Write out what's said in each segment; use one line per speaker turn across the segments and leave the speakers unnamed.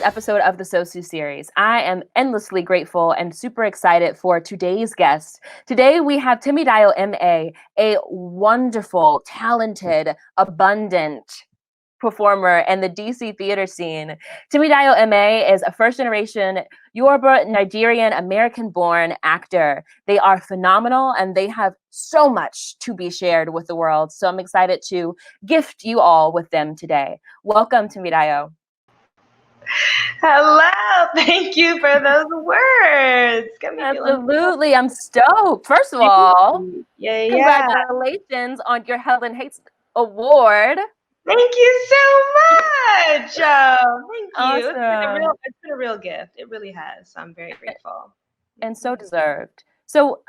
episode of the SoSu series. I am endlessly grateful and super excited for today's guest. Today we have Tẹmídayọ Amay, a wonderful, talented, abundant performer in the DC theater scene. Tẹmídayọ Amay is a first-generation Yoruba, Nigerian, American-born actor. They are phenomenal and they have so much to be shared with the world. So I'm excited to gift you all with them today. Welcome, Tẹmídayọ.
Hello, thank you for those words.
Absolutely, I'm stoked. First of all, congratulations on your Helen Hayes Award.
Thank you so much. Thank you.
Awesome.
It's been a real gift. It really has. I'm very grateful.
And so deserved. So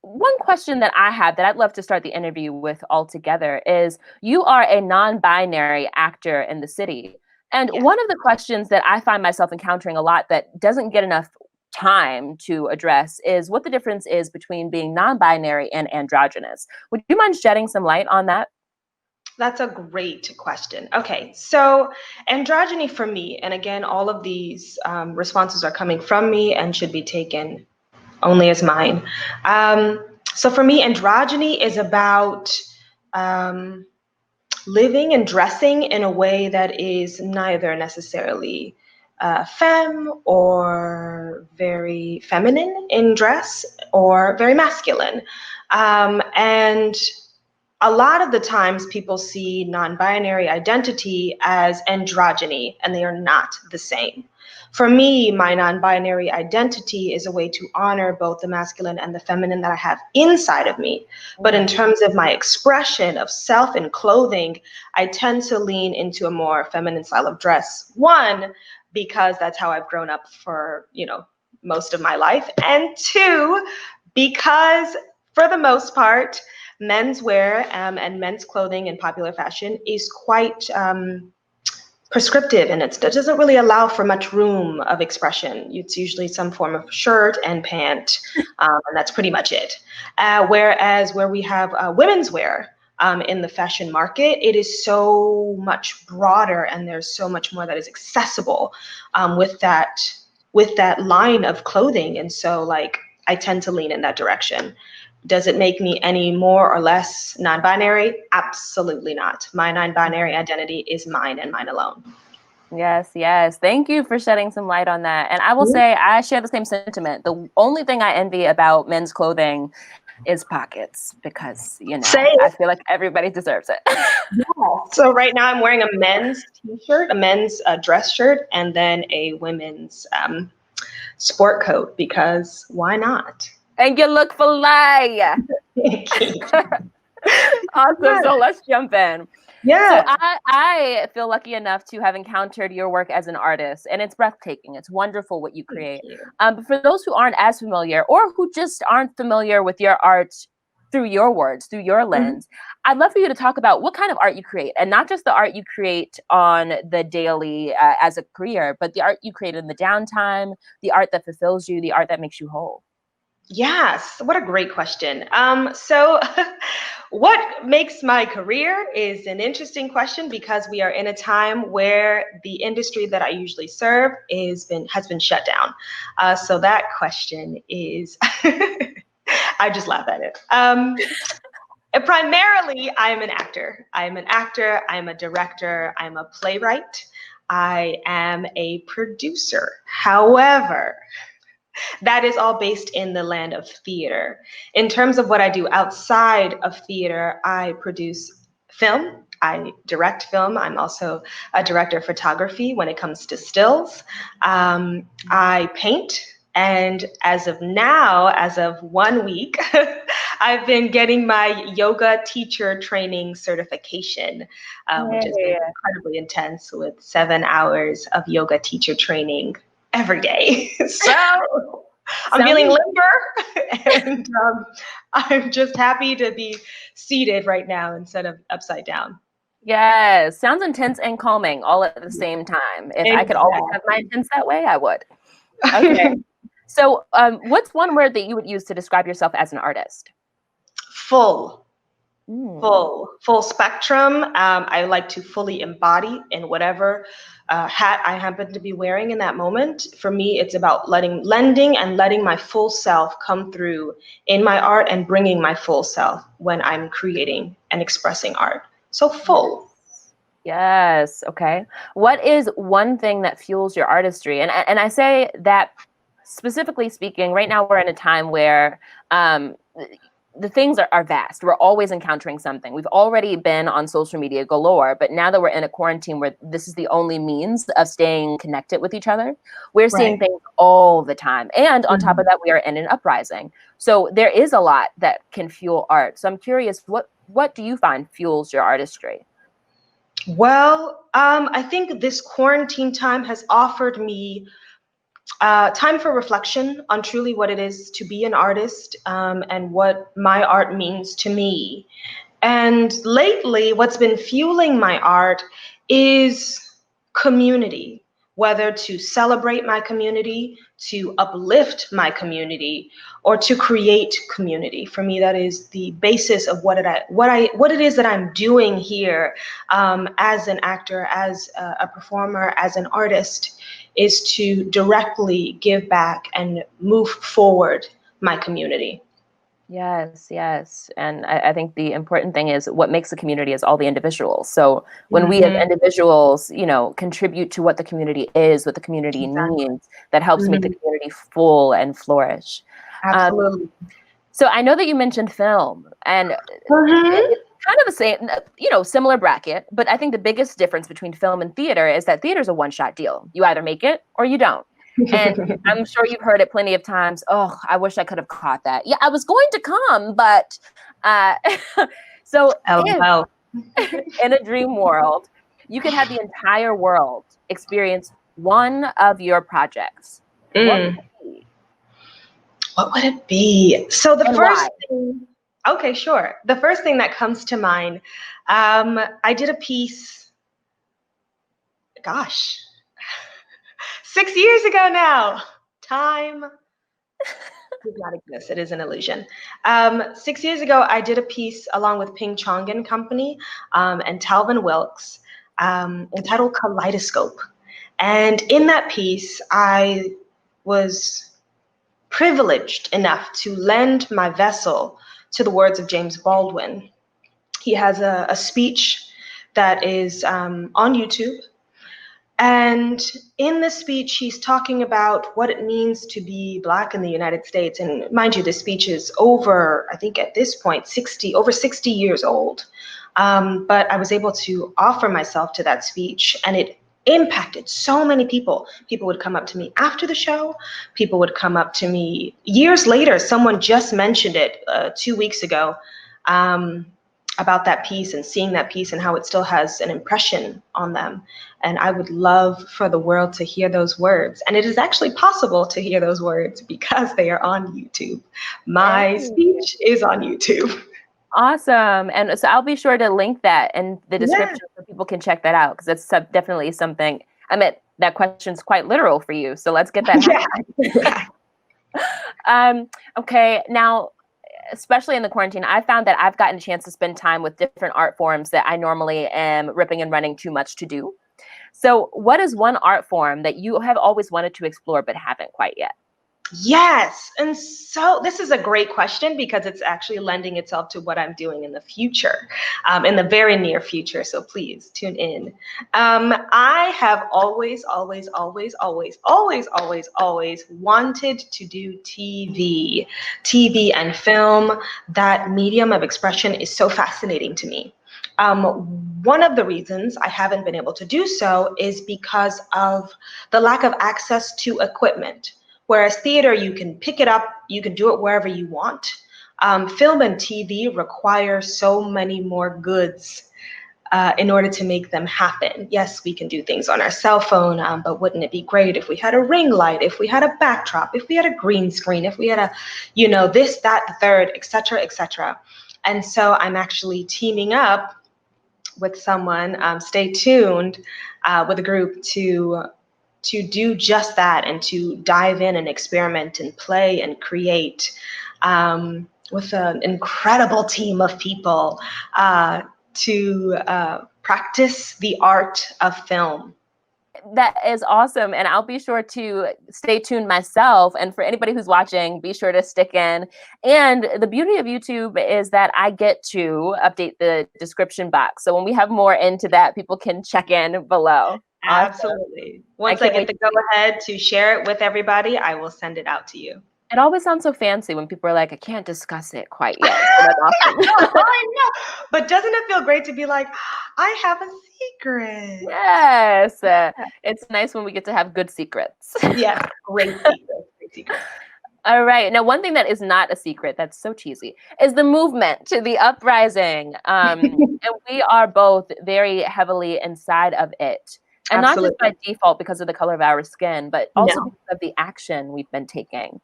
one question that I have that I'd love to start the interview with altogether is, you are a non-binary actor in the city. And one of the questions that I find myself encountering a lot that doesn't get enough time to address is what the difference is between being non-binary and androgynous. Would you mind shedding some light on that?
That's a great question. Okay, so androgyny for me, and again, all of these responses are coming from me and should be taken only as mine. So for me, androgyny is about living and dressing in a way that is neither necessarily femme or very feminine in dress or very masculine. And a lot of the times people see non-binary identity as androgyny, and they are not the same. For me, my non-binary identity is a way to honor both the masculine and the feminine that I have inside of me. But in terms of my expression of self and clothing, I tend to lean into a more feminine style of dress. One, because that's how I've grown up for, most of my life. And two, because for the most part, menswear and men's clothing in popular fashion is quite prescriptive, and it doesn't really allow for much room of expression. It's usually some form of shirt and pant, and that's pretty much it. Whereas where we have women's wear in the fashion market, it is so much broader, and there's so much more that is accessible with that line of clothing. And so, I tend to lean in that direction. Does it make me any more or less non-binary? Absolutely not. My non-binary identity is mine and mine alone.
Yes. Thank you for shedding some light on that. And I will say I share the same sentiment. The only thing I envy about men's clothing is pockets, because, I feel like everybody deserves it.
Yeah. So right now I'm wearing a men's t-shirt, a men's dress shirt, and then a women's sport coat, because why not?
And you look fly. Awesome. So let's jump in.
Yeah.
So I feel lucky enough to have encountered your work as an artist, and it's breathtaking. It's wonderful what you create. But for those who aren't as familiar, or who just aren't familiar with your art through your words, through your lens, I'd love for you to talk about what kind of art you create, and not just the art you create on the daily as a career, but the art you create in the downtime, the art that fulfills you, the art that makes you whole.
Yes, what a great question. So what makes my career is an interesting question, because we are in a time where the industry that I usually serve has been shut down. So that question is, I just laugh at it. Primarily, I'm an actor. I'm a director, I'm a playwright, I am a producer. However, that is all based in the land of theater. In terms of what I do outside of theater, I produce film, I direct film. I'm also a director of photography when it comes to stills. I paint, and as of now, as of 1 week, I've been getting my yoga teacher training certification, which has been incredibly intense, with 7 hours of yoga teacher training every day. So I'm feeling limber, and I'm just happy to be seated right now instead of upside down.
Yes, sounds intense and calming all at the same time. If I could always have my intense that way, I would. Okay. So what's one word that you would use to describe yourself as an artist?
Full. full spectrum. I like to fully embody in whatever hat I happen to be wearing in that moment. For me, it's about lending and letting my full self come through in my art and bringing my full self when I'm creating and expressing art. So full.
Yes. Okay. What is one thing that fuels your artistry? And I say that specifically speaking, right now we're in a time where the things are vast. We're always encountering something. We've already been on social media galore, but now that we're in a quarantine where this is the only means of staying connected with each other, we're seeing things all the time. And on top of that, we are in an uprising. So there is a lot that can fuel art. So I'm curious, what do you find fuels your artistry?
Well, I think this quarantine time has offered me time for reflection on truly what it is to be an artist, and what my art means to me. And lately, what's been fueling my art is community, whether to celebrate my community, to uplift my community, or to create community. For me, that is the basis of what it is that I'm doing here, as an actor, as a performer, as an artist, is to directly give back and move forward my community.
Yes, yes. And I think the important thing is what makes the community is all the individuals. So when we as individuals, contribute to what the community is, what the community needs, that helps make the community full and flourish.
Absolutely.
So I know that you mentioned film, and it's kind of the same, similar bracket, but I think the biggest difference between film and theater is that theater is a one-shot deal. You either make it or you don't. And I'm sure you've heard it plenty of times. Oh, I wish I could have caught that. Yeah, I was going to come, but so if in a dream world, you could have the entire world experience one of your projects,
what would it be? So the first thing, okay, sure. The first thing that comes to mind, I did a piece, gosh, 6 years ago now. Time does not exist. It is an illusion. 6 years ago, I did a piece along with Ping Chong and Company, and Talvin Wilkes, entitled Kaleidoscope. And in that piece, I was privileged enough to lend my vessel to the words of James Baldwin. He has a speech that is on YouTube. And in the speech, he's talking about what it means to be Black in the United States. And mind you, this speech is over, I think at this point, over 60 years old. But I was able to offer myself to that speech, and it impacted so many people. People would come up to me after the show. People would come up to me years later. Someone just mentioned it 2 weeks ago, about that piece and seeing that piece and how it still has an impression on them. And I would love for the world to hear those words. And it is actually possible to hear those words because they are on YouTube. My speech is on YouTube.
Awesome. And so I'll be sure to link that in the description so people can check that out, because that's definitely something. I mean, that question's quite literal for you. So let's get that happening. Okay. Now, especially in the quarantine, I found that I've gotten a chance to spend time with different art forms that I normally am ripping and running too much to do. So what is one art form that you have always wanted to explore but haven't quite yet?
Yes. And so this is a great question because it's actually lending itself to what I'm doing in the future, in the very near future. So please tune in. I have always wanted to do TV and film. That medium of expression is so fascinating to me. One of the reasons I haven't been able to do so is because of the lack of access to equipment. Whereas theater, you can pick it up, you can do it wherever you want. Film and TV require so many more goods in order to make them happen. Yes, we can do things on our cell phone, but wouldn't it be great if we had a ring light, if we had a backdrop, if we had a green screen, if we had a, this, that, the third, et cetera, et cetera. And so I'm actually teaming up with someone, stay tuned, with a group to do just that and to dive in and experiment and play and create with an incredible team of people to practice the art of film.
That is awesome. And I'll be sure to stay tuned myself. And for anybody who's watching, be sure to stick in. And the beauty of YouTube is that I get to update the description box. So when we have more into that, people can check in below.
Absolutely. Once I get the go ahead to share it with everybody, I will send it out to you.
It always sounds so fancy when people are like, I can't discuss it quite yet. So that's awesome.
I know. But doesn't it feel great to be like, I have a secret?
Yes. It's nice when we get to have good secrets.
Yes, great secrets. Great secrets.
All right. Now, one thing that is not a secret, that's so cheesy, is the movement to the uprising. And we are both very heavily inside of it. And
Absolutely.
not just by default because of the color of our skin, but also because of the action we've been taking.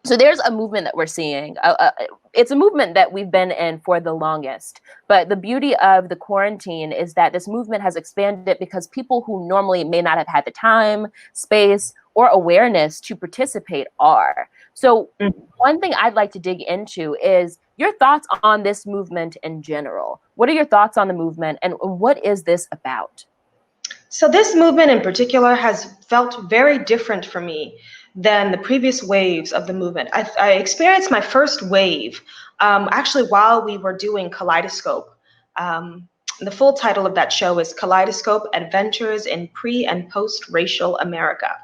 So there's a movement that we're seeing. It's a movement that we've been in for the longest. But the beauty of the quarantine is that this movement has expanded because people who normally may not have had the time, space, or awareness to participate are. So one thing I'd like to dig into is your thoughts on this movement in general. What are your thoughts on the movement, and what is this about?
So this movement in particular has felt very different for me than the previous waves of the movement. I experienced my first wave actually while we were doing Kaleidoscope. The full title of that show is Kaleidoscope: Adventures in Pre- and Post-Racial America.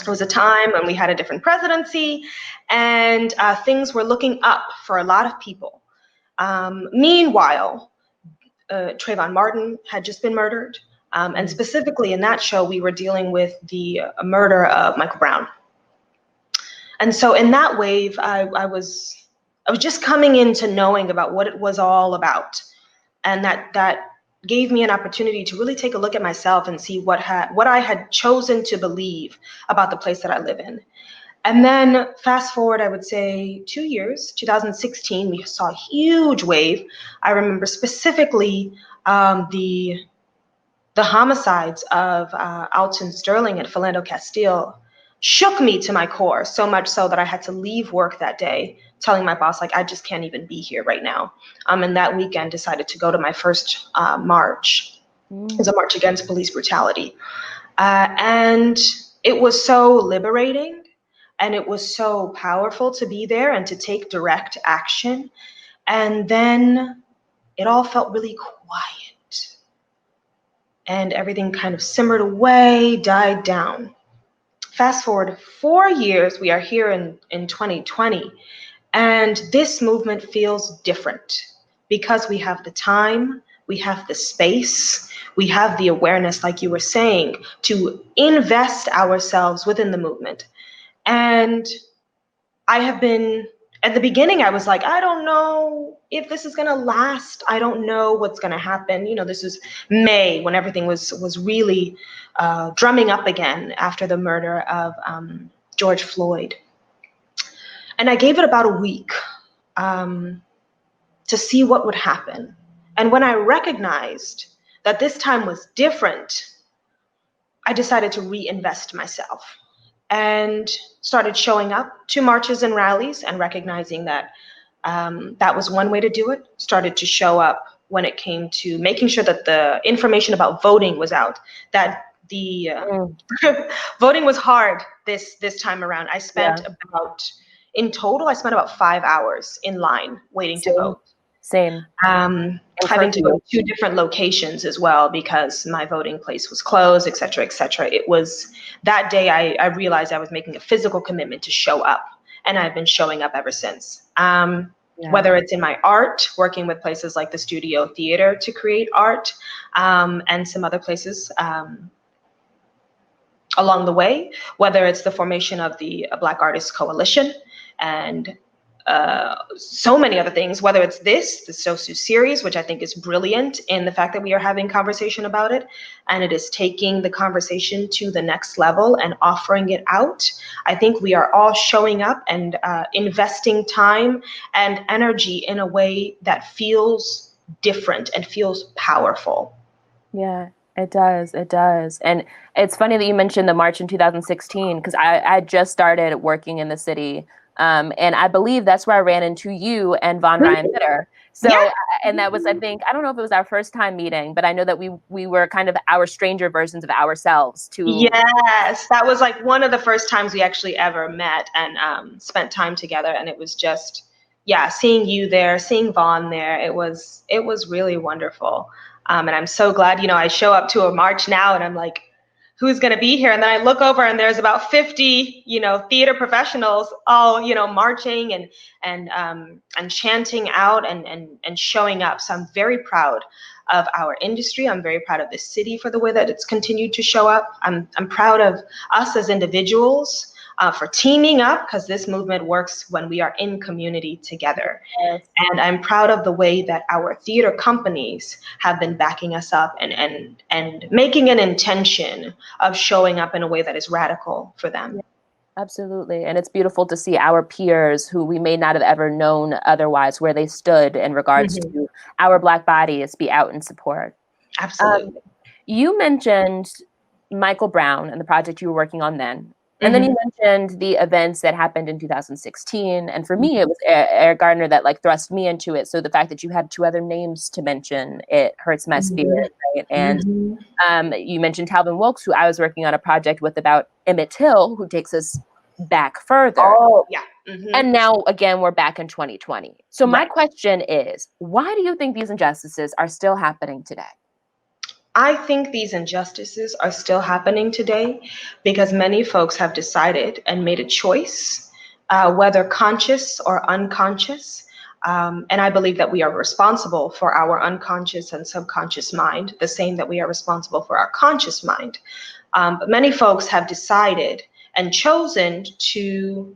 It was a time when we had a different presidency and things were looking up for a lot of people. Meanwhile, Trayvon Martin had just been murdered. And specifically in that show, we were dealing with the murder of Michael Brown. And so in that wave, I was just coming into knowing about what it was all about. And that gave me an opportunity to really take a look at myself and see what I had chosen to believe about the place that I live in. And then fast forward, I would say 2 years, 2016, we saw a huge wave. I remember specifically the homicides of Alton Sterling and Philando Castile shook me to my core, so much so that I had to leave work that day, telling my boss, like, I just can't even be here right now. And that weekend decided to go to my first march. It was a march against police brutality. And it was so liberating, and it was so powerful to be there and to take direct action. And then it all felt really quiet. And everything kind of simmered away, died down. Fast forward 4 years, we are here in 2020, and this movement feels different because we have the time, we have the space, we have the awareness, like you were saying, to invest ourselves within the movement. And I have been, at the beginning, I was like, I don't know if this is going to last. I don't know what's going to happen. You know, this is May when everything was really drumming up again after the murder of George Floyd. And I gave it about a week to see what would happen. And when I recognized that this time was different, I decided to reinvest myself and started showing up to marches and rallies and recognizing that that was one way to do it. Started to show up when it came to making sure that the information about voting was out, that the voting was hard this time around. I spent in total, I spent about 5 hours in line waiting to vote.
Same.
Having to go to 2 different locations as well because my voting place was closed, et cetera, et cetera. It was that day I realized I was making a physical commitment to show up, and I've been showing up ever since. Whether it's in my art, working with places like the Studio Theater to create art, and some other places along the way, whether it's the formation of the Black Artists Coalition and so many other things, whether it's the SoSu series, which I think is brilliant in the fact that we are having conversation about it, and it is taking the conversation to the next level and offering it out. I think we are all showing up and investing time and energy in a way that feels different and feels powerful.
Yeah, it does. It does. And it's funny that you mentioned the march in 2016, because I just started working in the city And I believe that's where I ran into you and Von Ryan Bitter. So,
Yeah.
and that was, I think, I don't know if it was our first time meeting, but I know that we were kind of our stranger versions of ourselves too.
Yes, that was like one of the first times we actually ever met and spent time together. And it was just, yeah, seeing you there, seeing Vaughn there, it was really wonderful. And I'm so glad, I show up to a march now and I'm like, who's going to be here? And then I look over and there's about 50, theater professionals all, marching and chanting out and showing up. So I'm very proud of our industry. I'm very proud of the city for the way that it's continued to show up. I'm proud of us as individuals for teaming up, because this movement works when we are in community together.
Yes.
And I'm proud of the way that our theater companies have been backing us up and making an intention of showing up in a way that is radical for them.
Yeah, absolutely. And it's beautiful to see our peers who we may not have ever known otherwise, where they stood in regards to our Black bodies, be out in support.
Absolutely.
You mentioned Michael Brown and the project you were working on then. And then you mentioned the events that happened in 2016. And for me, it was Derrick Gardner that like thrust me into it. So the fact that you had two other names to mention, it hurts my spirit, right? And you mentioned Talvin Wilkes, who I was working on a project with about Emmett Till, who takes us back further.
Oh, yeah.
And now, again, we're back in 2020. So my question is, why do you think these injustices are still happening today?
I think these injustices are still happening today because many folks have decided and made a choice, whether conscious or unconscious. And I believe that we are responsible for our unconscious and subconscious mind, the same that we are responsible for our conscious mind. But many folks have decided and chosen to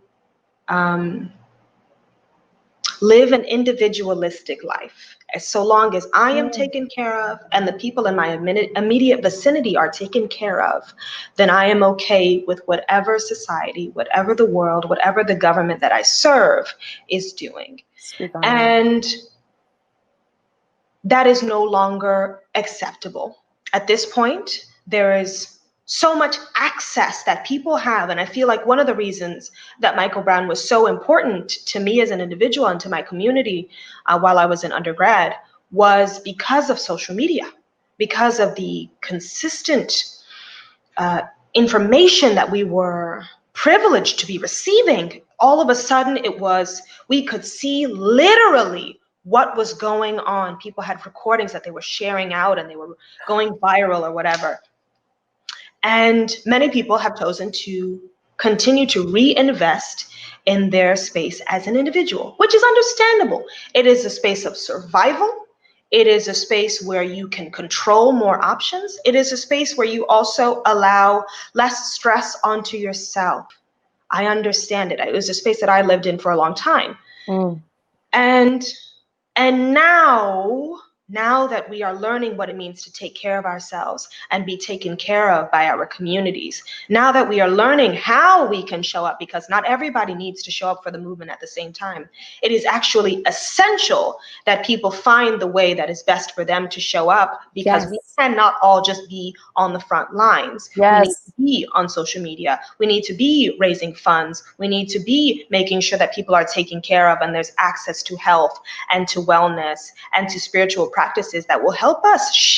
live an individualistic life. So long as I am taken care of and the people in my immediate vicinity are taken care of, then I am okay with whatever society, whatever the world, whatever the government that I serve is doing. And that is no longer acceptable. At this point, there is so much access that people have. And I feel like one of the reasons that Michael Brown was so important to me as an individual and to my community while I was in undergrad was because of social media, because of the consistent information that we were privileged to be receiving. All of a sudden we could see literally what was going on. People had recordings that they were sharing out and they were going viral or whatever. And many people have chosen to continue to reinvest in their space as an individual, which is understandable. It is a space of survival. It is a space where you can control more options. It is a space where you also allow less stress onto yourself. I understand it. It was a space that I lived in for a long time. And now that we are learning what it means to take care of ourselves and be taken care of by our communities, now that we are learning how we can show up, because not everybody needs to show up for the movement at the same time. It is actually essential that people find the way that is best for them to show up, because we cannot all just be on the front lines. We need to be on social media. We need to be raising funds. We need to be making sure that people are taken care of and there's access to health and to wellness and to spiritual practices that will help us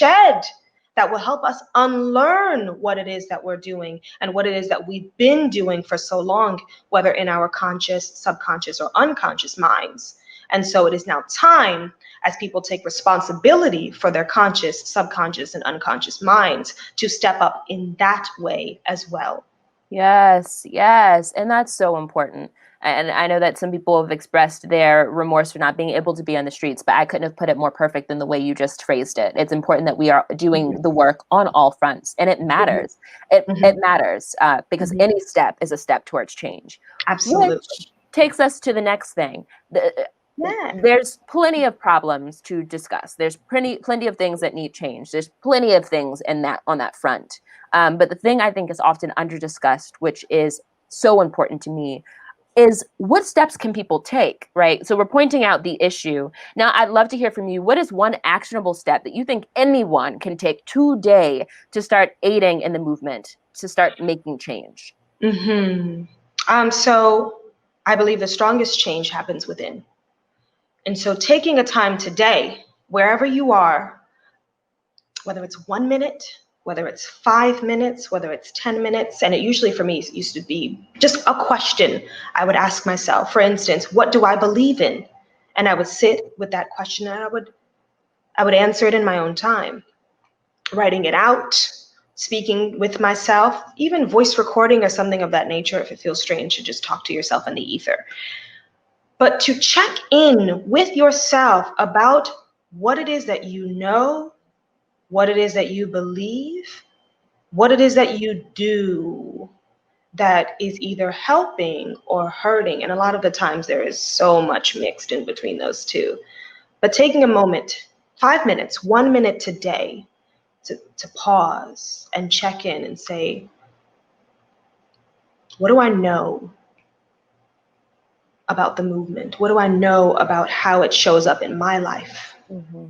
that will help us unlearn what it is that we're doing and what it is that we've been doing for so long, whether in our conscious, subconscious, or unconscious minds. And so it is now time, as people take responsibility for their conscious, subconscious, and unconscious minds, to step up in that way as well.
Yes. And that's so important. And I know that some people have expressed their remorse for not being able to be on the streets, but I couldn't have put it more perfect than the way you just phrased it. It's important that we are doing the work on all fronts, and it matters. It matters because any step is a step towards change.
Absolutely.
Which takes us to the next thing. There's plenty of problems to discuss. There's plenty of things that need change. There's plenty of things on that front. But the thing I think is often under discussed, which is so important to me, is what steps can people take, right? So we're pointing out the issue. Now, I'd love to hear from you. What is one actionable step that you think anyone can take today to start aiding in the movement, to start making change?
So I believe the strongest change happens within. And so taking a time today, wherever you are, whether it's 1 minute, whether it's 5 minutes, whether it's 10 minutes, and it usually for me used to be just a question I would ask myself. For instance, what do I believe in? And I would sit with that question and I would answer it in my own time, writing it out, speaking with myself, even voice recording or something of that nature if it feels strange to just talk to yourself in the ether. But to check in with yourself about what it is that you know, what it is that you believe, what it is that you do that is either helping or hurting. And a lot of the times there is so much mixed in between those two. But taking a moment, 5 minutes, 1 minute today, to pause and check in and say, what do I know about the movement? What do I know about how it shows up in my life?
Mm-hmm.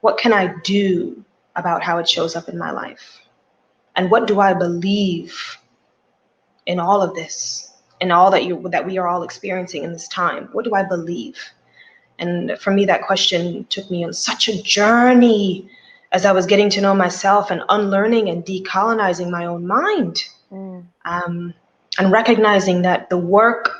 What can I do about how it shows up in my life? And what do I believe in all of this, in all that we are all experiencing in this time? What do I believe? And for me, that question took me on such a journey as I was getting to know myself and unlearning and decolonizing my own mind. And recognizing that the work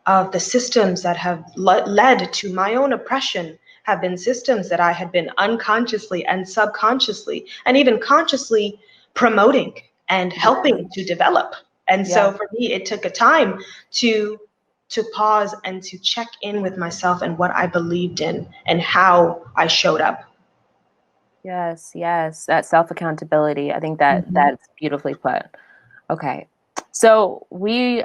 of the systems that have led to my own oppression have been systems that I had been unconsciously and subconsciously and even consciously promoting and helping to develop. And so for me, it took a time to pause and to check in with myself and what I believed in and how I showed up.
Yes, that self-accountability. I think that that's beautifully put. Okay. So we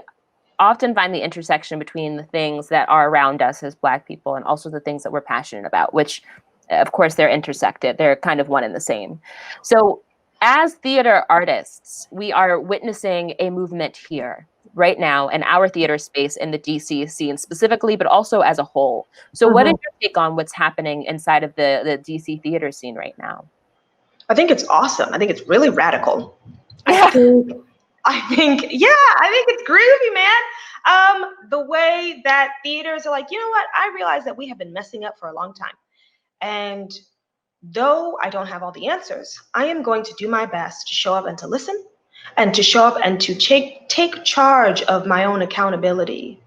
often find the intersection between the things that are around us as Black people and also the things that we're passionate about, which of course they're intersected. They're kind of one and the same. So as theater artists, we are witnessing a movement here right now in our theater space in the DC scene specifically, but also as a whole. So what is your take on what's happening inside of the DC theater scene right now?
I think it's awesome. I think it's really radical.
Yeah.
I think it's groovy, man. The way that theaters are like, you know what? I realize that we have been messing up for a long time. And though I don't have all the answers, I am going to do my best to show up and to listen and to show up and to take charge of my own accountability.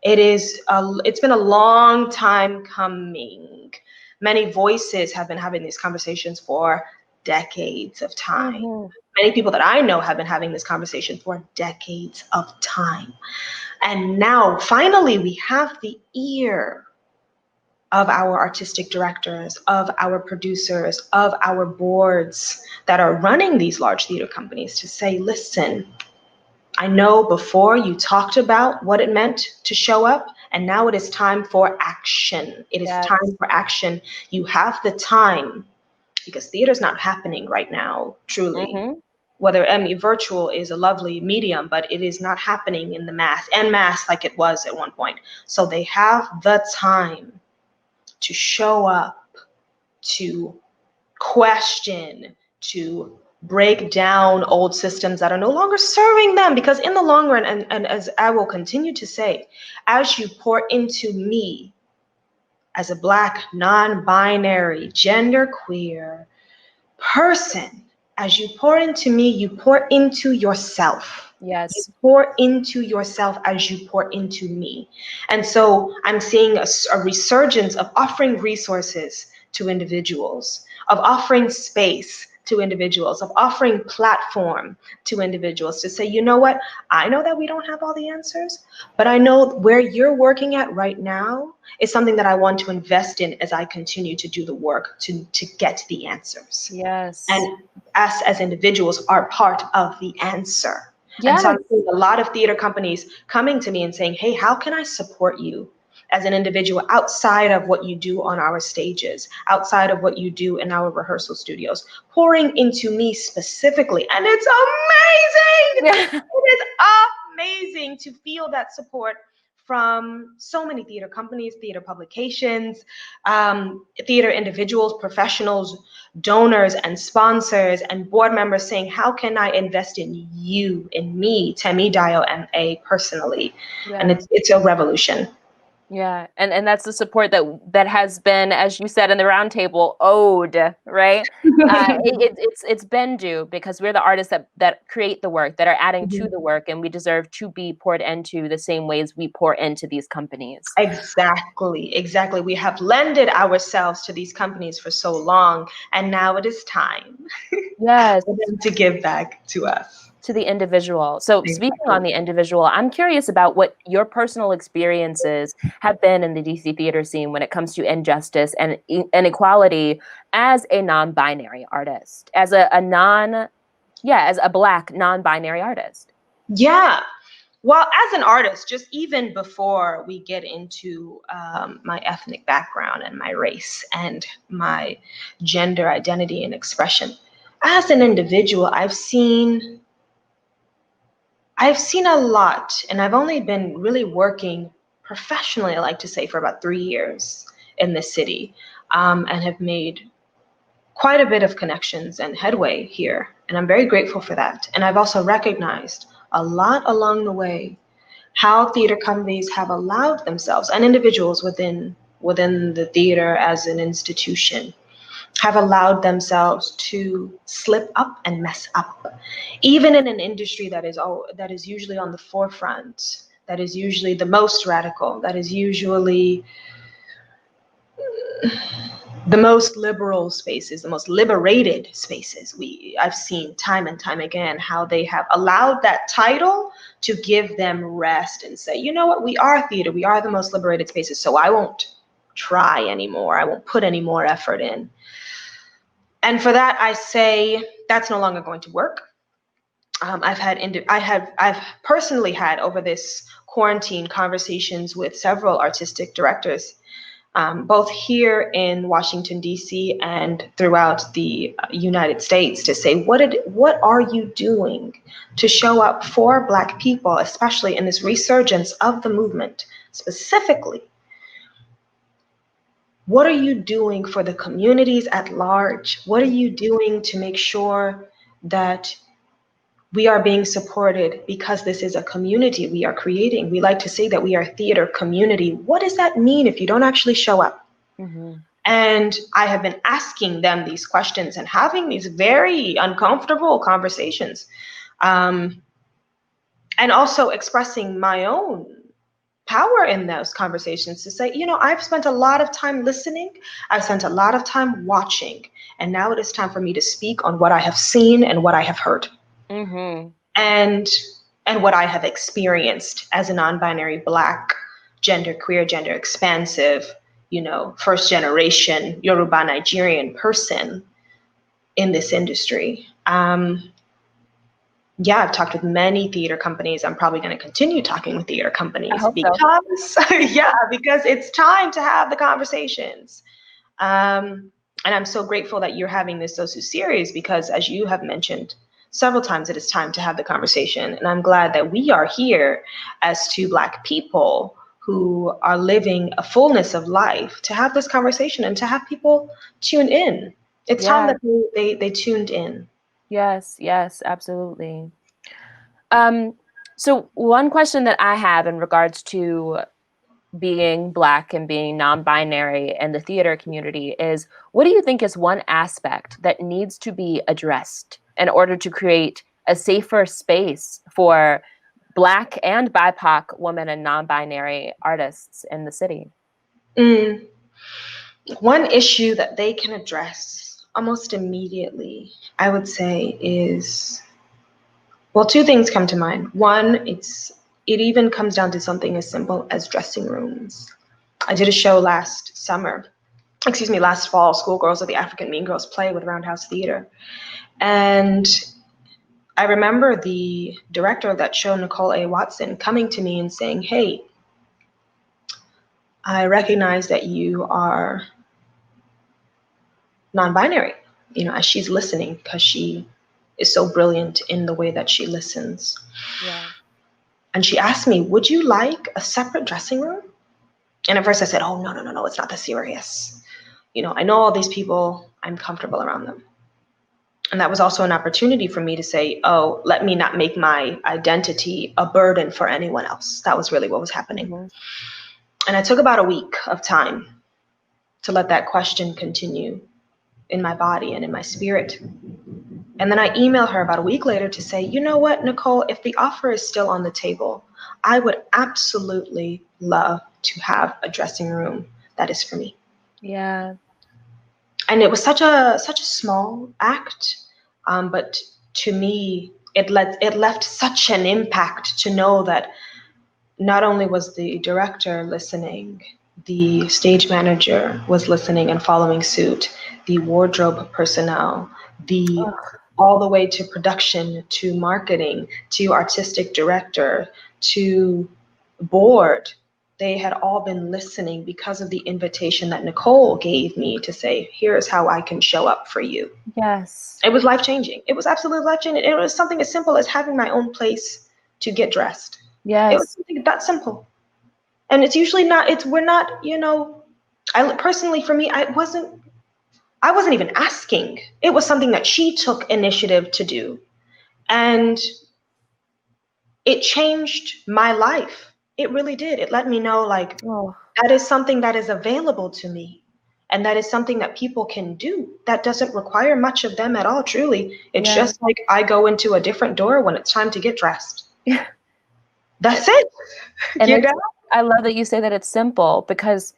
It's been a long time coming. Many voices have been having these conversations for decades of time. Many people that I know have been having this conversation for decades of time. And now finally we have the ear of our artistic directors, of our producers, of our boards that are running these large theater companies to say, listen, I know before you talked about what it meant to show up, and now it is time for action. It is time for action. You have the time, because theater's not happening right now, truly. Whether virtual is a lovely medium, but it is not happening in the mass like it was at one point. So they have the time to show up, to question, to break down old systems that are no longer serving them. Because in the long run, and as I will continue to say, as you pour into me as a Black, non-binary, genderqueer person, as you pour into me, you pour into yourself.
Yes.
You pour into yourself as you pour into me. And so I'm seeing a resurgence of offering resources to individuals, of offering space to individuals, of offering platform to individuals to say, you know what, I know that we don't have all the answers, but I know where you're working at right now is something that I want to invest in as I continue to do the work to get the answers.
Yes.
And us as individuals are part of the answer. And so I'm seeing a lot of theater companies coming to me and saying, hey, how can I support you as an individual outside of what you do on our stages, outside of what you do in our rehearsal studios, pouring into me specifically. And it's amazing. It is amazing to feel that support from so many theater companies, theater publications, theater individuals, professionals, donors, and sponsors, and board members saying, how can I invest in you, in me, Tẹmídayọ Amay, personally?
Yeah.
And it's a revolution.
Yeah, and that's the support that has been, as you said in the roundtable, owed, right? It's been due, because we're the artists that create the work, that are adding to the work, and we deserve to be poured into the same ways we pour into these companies.
Exactly. We have lended ourselves to these companies for so long, and now it is time
Yes,
for them to give back to us.
To the individual. So speaking on the individual, I'm curious about what your personal experiences have been in the DC theater scene when it comes to injustice and inequality as a non-binary artist, as a Black non-binary artist.
Yeah. Well, as an artist, just even before we get into my ethnic background and my race and my gender identity and expression, as an individual, I've seen a lot, and I've only been really working professionally, I like to say, for about 3 years in this city, and have made quite a bit of connections and headway here, and I'm very grateful for that. And I've also recognized a lot along the way how theater companies have allowed themselves, and individuals within the theater as an institution, have allowed themselves to slip up and mess up, even in an industry that is usually on the forefront, that is usually the most radical, that is usually the most liberal spaces, the most liberated spaces. I've seen time and time again how they have allowed that title to give them rest and say, you know what, we are theater, we are the most liberated spaces, so I won't try anymore, I won't put any more effort in. And for that, I say that's no longer going to work. I've personally had over this quarantine conversations with several artistic directors, both here in Washington, D.C. and throughout the United States, to say, what are you doing to show up for Black people, especially in this resurgence of the movement specifically? What are you doing for the communities at large? What are you doing to make sure that we are being supported, because this is a community we are creating? We like to say that we are theater community. What does that mean if you don't actually show up? Mm-hmm. And I have been asking them these questions and having these very uncomfortable conversations, and also expressing my own power in those conversations to say, I've spent a lot of time listening, I've spent a lot of time watching, and now it is time for me to speak on what I have seen and what I have heard. Mm-hmm. And what I have experienced as a non-binary Black, queer, gender expansive, first generation Yoruba Nigerian person in this industry. I've talked with many theater companies. I'm probably going to continue talking with theater companies because it's time to have the conversations. And I'm so grateful that you're having this SoSu series, because as you have mentioned several times, it is time to have the conversation. And I'm glad that we are here as two Black people who are living a fullness of life to have this conversation and to have people tune in. It's time that they tuned in.
Yes, absolutely. So one question that I have in regards to being Black and being non-binary in the theater community is, what do you think is one aspect that needs to be addressed in order to create a safer space for Black and BIPOC women and non-binary artists in the city?
One issue that they can address almost immediately, I would say, is, well, two things come to mind. One, it even comes down to something as simple as dressing rooms. I did a show last fall, Schoolgirls of the African Mean Girls play with Roundhouse Theater. And I remember the director of that show, Nicole A. Watson, coming to me and saying, hey, I recognize that you are non-binary, as she's listening, because she is so brilliant in the way that she listens. Yeah. And she asked me, would you like a separate dressing room? And at first I said, oh, no, it's not that serious. I know all these people, I'm comfortable around them. And that was also an opportunity for me to say, oh, let me not make my identity a burden for anyone else. That was really what was happening. Mm-hmm. And I took about a week of time to let that question continue in my body and in my spirit. And then I emailed her about a week later to say, you know what, Nicole, if the offer is still on the table, I would absolutely love to have a dressing room that is for me.
Yeah.
And it was such a small act, but to me, it left such an impact to know that not only was the director listening, the stage manager was listening and following suit, the wardrobe personnel, all the way to production, to marketing, to artistic director, to board. They had all been listening because of the invitation that Nicole gave me to say, here's how I can show up for you.
Yes.
It was life-changing. It was absolutely life-changing. It was something as simple as having my own place to get dressed.
Yes.
It was something that simple. And it's usually not, we're not, I personally, for me, I wasn't even asking. It was something that she took initiative to do. And it changed my life. It really did. It let me know, that is something that is available to me. And that is something that people can do. That doesn't require much of them at all, truly. It's just like I go into a different door when it's time to get dressed. That's it.
And I love that you say that it's simple, because,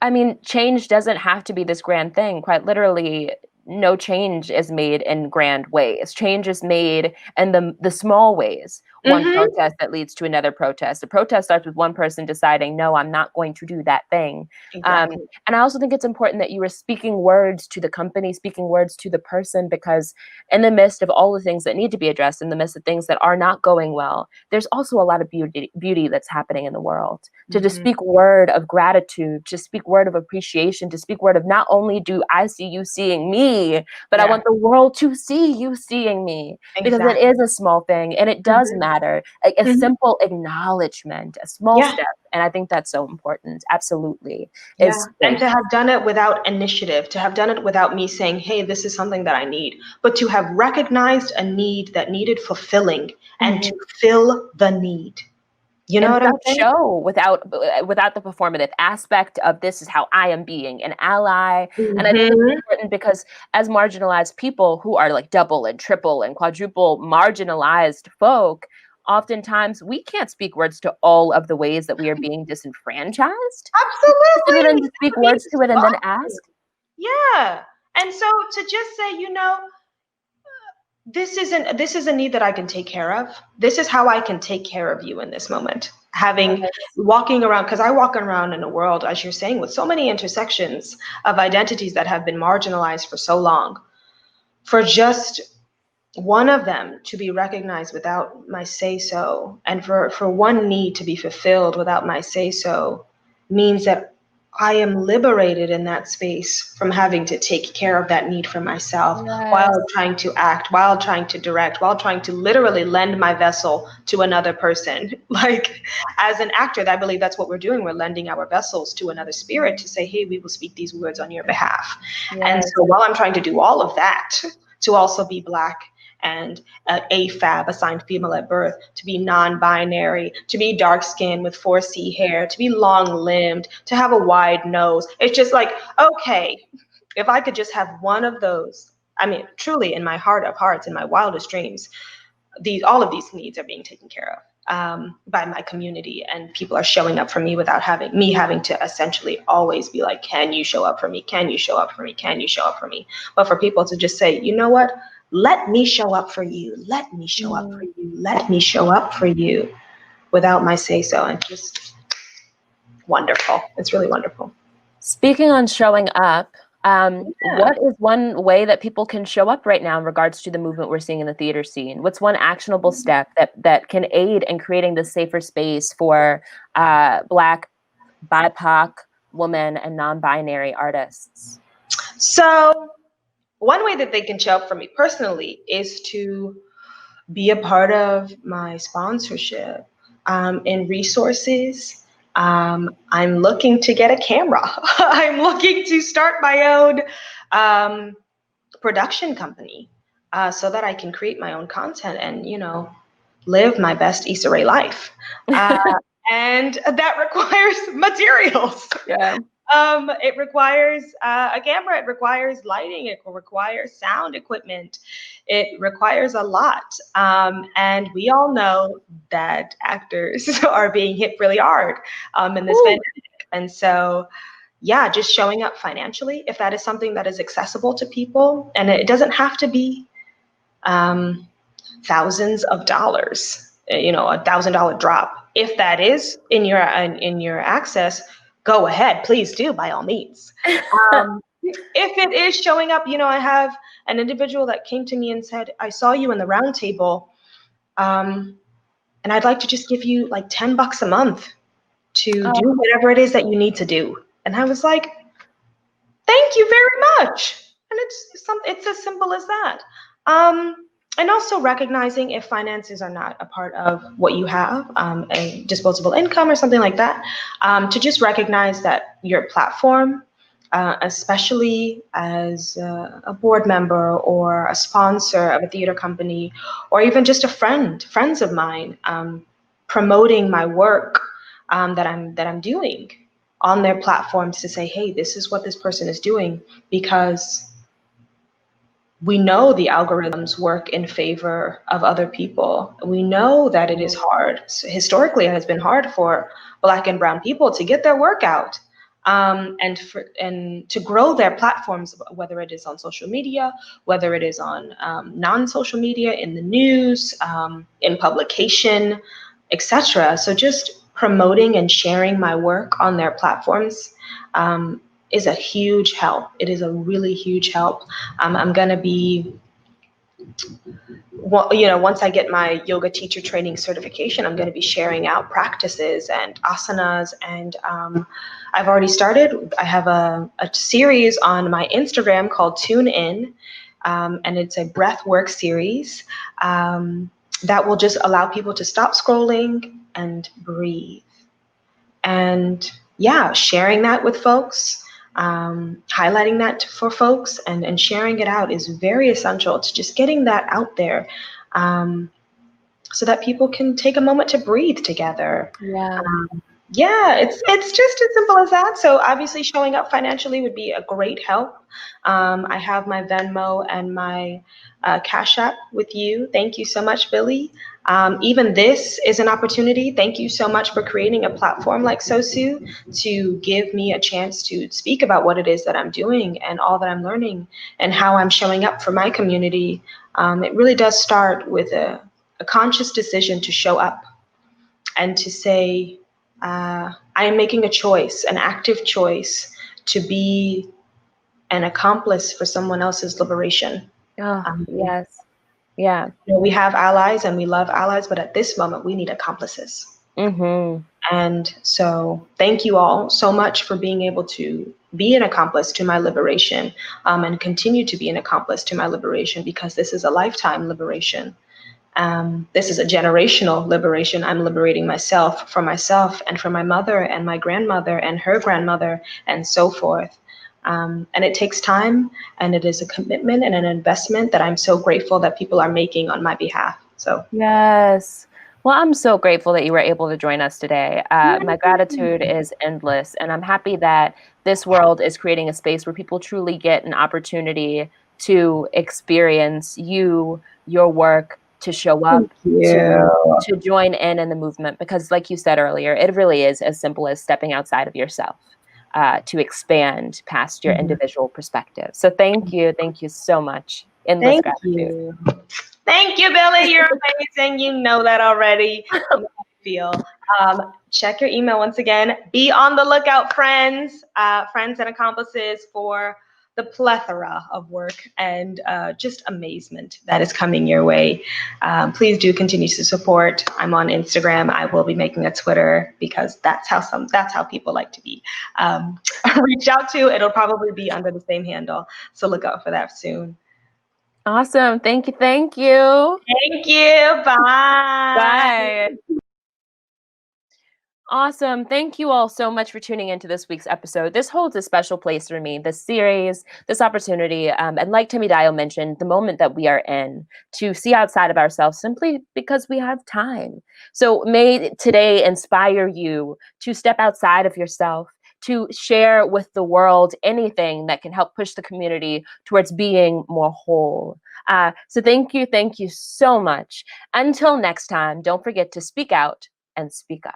I mean, change doesn't have to be this grand thing. Quite literally, no change is made in grand ways. Change is made in the small ways. One protest that leads to another protest. A protest starts with one person deciding, no, I'm not going to do that thing. Exactly. And I also think it's important that you were speaking words to the company, speaking words to the person, because in the midst of all the things that need to be addressed, in the midst of things that are not going well, there's also a lot of beauty that's happening in the world. To just speak word of gratitude, to speak word of appreciation, to speak word of not only do I see you seeing me, but I want the world to see you seeing me. Because it is a small thing, and it does matter. A simple acknowledgement, a small step. And I think that's so important. Absolutely.
And to have done it without initiative, to have done it without me saying, hey, this is something that I need, but to have recognized a need that needed fulfilling and to fill the need. You know what I'm saying?
Show without the performative aspect of this is how I am being an ally. And I think it's important because as marginalized people who are like double and triple and quadruple marginalized folk, oftentimes we can't speak words to all of the ways that we are being disenfranchised.
Absolutely.
And to speak words to it and then ask.
Yeah. And so to just say, this is a need that I can take care of. This is how I can take care of you in this moment. Walking around, because I walk around in a world, as you're saying, with so many intersections of identities that have been marginalized for so long. For just one of them to be recognized without my say-so, and for one need to be fulfilled without my say-so, means that I am liberated in that space from having to take care of that need for myself while trying to act, while trying to direct, while trying to literally lend my vessel to another person. Like, as an actor, I believe that's what we're doing. We're lending our vessels to another spirit to say, hey, we will speak these words on your behalf. And so while I'm trying to do all of that, to also be Black and AFAB, assigned female at birth, to be non-binary, to be dark-skinned with 4C hair, to be long-limbed, to have a wide nose. It's just like, okay, if I could just have one of those, I mean, truly in my heart of hearts, in my wildest dreams, all of these needs are being taken care of by my community, and people are showing up for me without having to essentially always be like, can you show up for me? Can you show up for me? Can you show up for me? But for people to just say, you know what? Let me show up for you. Let me show up for you. Let me show up for you without my say-so. And just wonderful. It's really wonderful.
Speaking on showing up, what is one way that people can show up right now in regards to the movement we're seeing in the theater scene? What's one actionable step that can aid in creating this safer space for Black, BIPOC, women, and non-binary artists?
So one way that they can show up for me personally is to be a part of my sponsorship, in resources. I'm looking to get a camera. I'm looking to start my own production company so that I can create my own content and, live my best Issa Rae life. And that requires materials.
Yeah.
It requires a camera. It requires lighting. It requires sound equipment. It requires a lot. And we all know that actors are being hit really hard in this pandemic. And so, yeah, just showing up financially, if that is something that is accessible to people, and it doesn't have to be thousands of dollars, $1,000 drop. If that is in your access, go ahead, please do, by all means. If it is showing up, I have an individual that came to me and said, I saw you in the round table, and I'd like to just give you like $10 a month to do whatever it is that you need to do. And I was like, thank you very much. And it's as simple as that. And also recognizing if finances are not a part of what you have, a disposable income or something like that, to just recognize that your platform, especially as a board member or a sponsor of a theater company, or even just friends of mine, promoting my work that I'm doing on their platforms to say, hey, this is what this person is doing, because we know the algorithms work in favor of other people. We know that it is hard. So historically, it has been hard for Black and Brown people to get their work out, and to grow their platforms, whether it is on social media, whether it is on non-social media, in the news, in publication, etc. So just promoting and sharing my work on their platforms is a huge help. It is a really huge help. I'm going to be, once I get my yoga teacher training certification, I'm going to be sharing out practices and asanas. And I've already started. I have a series on my Instagram called Tune In, and it's a breath work series that will just allow people to stop scrolling and breathe. And yeah, sharing that with folks. Highlighting that for folks and sharing it out is very essential to just getting that out there, so that people can take a moment to breathe together.
Yeah.
It's just as simple as that. So obviously showing up financially would be a great help. I have my Venmo and my Cash App with you. Thank you so much, Billy. Even this is an opportunity. Thank you so much for creating a platform like SoSu to give me a chance to speak about what it is that I'm doing and all that I'm learning and how I'm showing up for my community. It really does start with a conscious decision to show up and to say, I am making a choice, an active choice, to be an accomplice for someone else's liberation.
Yes. Yeah.
We have allies and we love allies, but at this moment, we need accomplices.
Mm-hmm.
And so thank you all so much for being able to be an accomplice to my liberation, and continue to be an accomplice to my liberation, because this is a lifetime liberation. This is a generational liberation. I'm liberating myself for myself and for my mother and my grandmother and her grandmother and so forth. And it takes time, and it is a commitment and an investment that I'm so grateful that people are making on my behalf. So
yes. Well, I'm so grateful that you were able to join us today. My gratitude is endless, and I'm happy that this world is creating a space where people truly get an opportunity to experience your work, to show up, to join in the movement, because like you said earlier, it really is as simple as stepping outside of yourself to expand past your individual perspective. So thank you so much. Endless gratitude.
Thank you, Billy. You're amazing. You know that already. You know how I feel. Check your email once again. Be on the lookout, friends and accomplices, for the plethora of work and just amazement that is coming your way. Please do continue to support. I'm on Instagram. I will be making a Twitter, because that's how people like to be reached out to. It'll probably be under the same handle, so look out for that soon.
Awesome. Thank you.
Thank you. Bye.
Bye. Awesome. Thank you all so much for tuning into this week's episode. This holds a special place for me, this series, this opportunity, and like Tẹmídayọ mentioned, the moment that we are in to see outside of ourselves simply because we have time. So may today inspire you to step outside of yourself, to share with the world anything that can help push the community towards being more whole. So thank you so much. Until next time, don't forget to speak out and speak up.